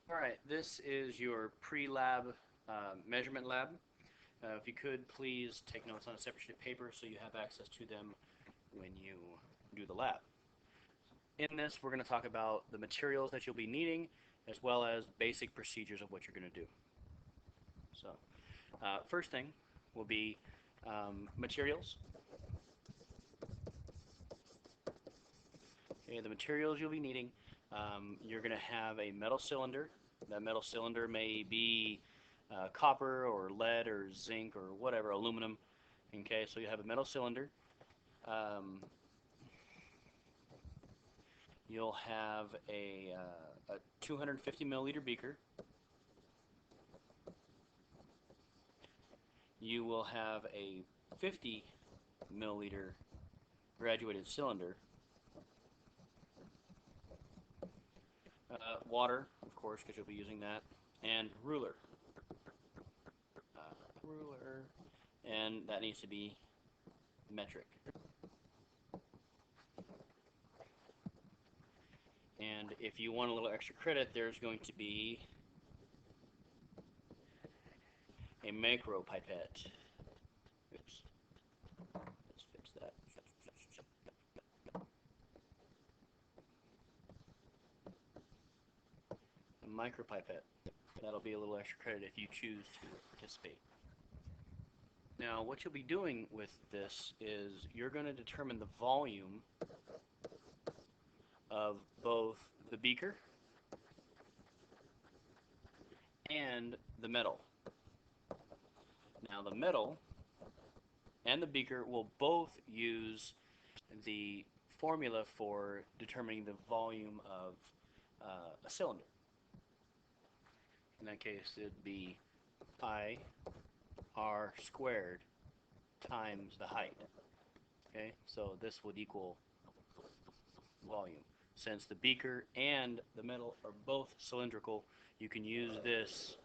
All right, this is your pre-lab measurement lab. If you could, please take notes on a separate sheet of paper so you have access to them when you do the lab. In this, we're going to talk about the materials that you'll be needing, as well as basic procedures of what you're going to do. So, first thing will be materials. Okay, the materials you'll be needing, you're going to have a metal cylinder. That metal cylinder may be copper or lead or zinc or whatever, aluminum. Okay, so you have a metal cylinder. Um, you'll have a 250 milliliter beaker. You will have a 50 milliliter graduated cylinder. Water, of course, because you'll be using that, and ruler. Ruler, and that needs to be metric. And if you want a little extra credit, there's going to be a macro pipette. Oops. Let's fix that. A micro pipette. That'll be a little extra credit if you choose to participate. Now, what you'll be doing with this is you're going to determine the volume of both the beaker and the metal. Now, the metal and the beaker will both use the formula for determining the volume of a cylinder. In that case, it would be pi r squared times the height. Okay, so this would equal volume. Since the beaker and the metal are both cylindrical, you can use this.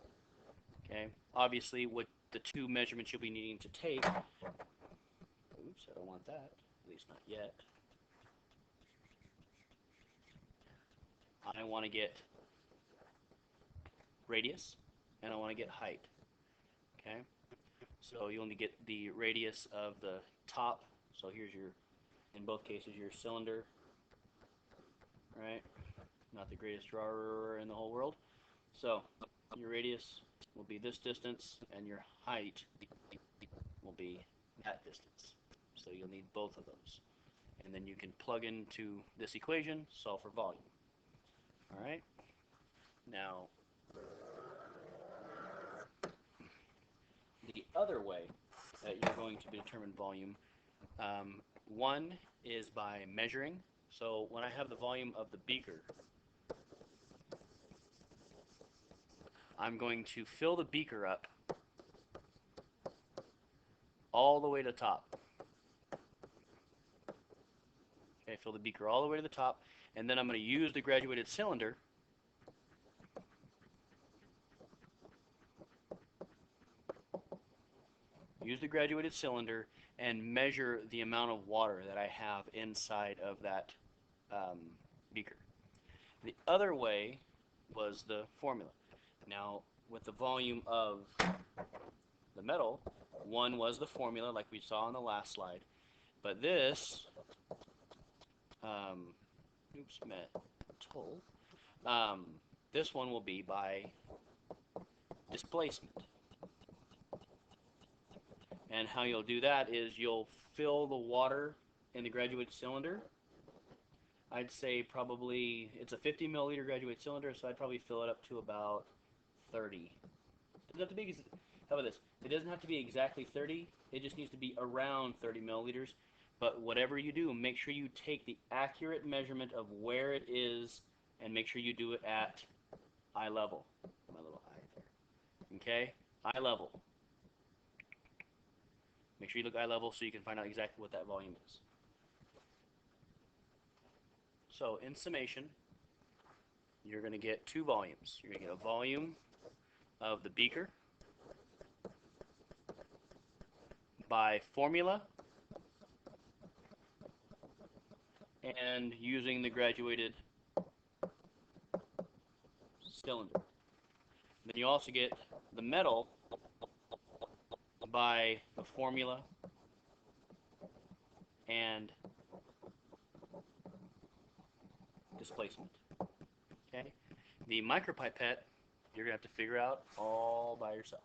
Okay, obviously, with the two measurements you'll be needing to take. Oops, I don't want that. At least not yet. I want to get radius and I want to get height. Okay, so you'll need to get the radius of the top. So here's your, in both cases, your cylinder. Right, not the greatest drawer in the whole world. So your radius will be this distance, and your height will be that distance. So you'll need both of those. And then you can plug into this equation, solve for volume. All right? Now, the other way that you're going to determine volume, one is by measuring. So when I have the volume of the beaker, I'm going to fill the beaker up all the way to the top. Okay, fill the beaker all the way to the top, and then I'm going to use the graduated cylinder and measure the amount of water that I have inside of that beaker. The other way was the formula. Now, with the volume of the metal, one was the formula like we saw on the last slide, but this, metal, this one will be by displacement. And how you'll do that is you'll fill the water in the graduate cylinder. I'd say probably, it's a 50 milliliter graduate cylinder, so I'd probably fill it up to about 30. It doesn't have to be, how about this? It doesn't have to be exactly 30. It just needs to be around 30 milliliters. But whatever you do, make sure you take the accurate measurement of where it is, and make sure you do it at eye level. My little eye there. Okay? Eye level. Make sure you look eye level so you can find out exactly what that volume is. So in summation, you're going to get two volumes. You're going to get a volume of the beaker by formula and using the graduated cylinder. Then you also get the metal by the formula and displacement. Okay? The micropipette, you're going to have to figure out all by yourself.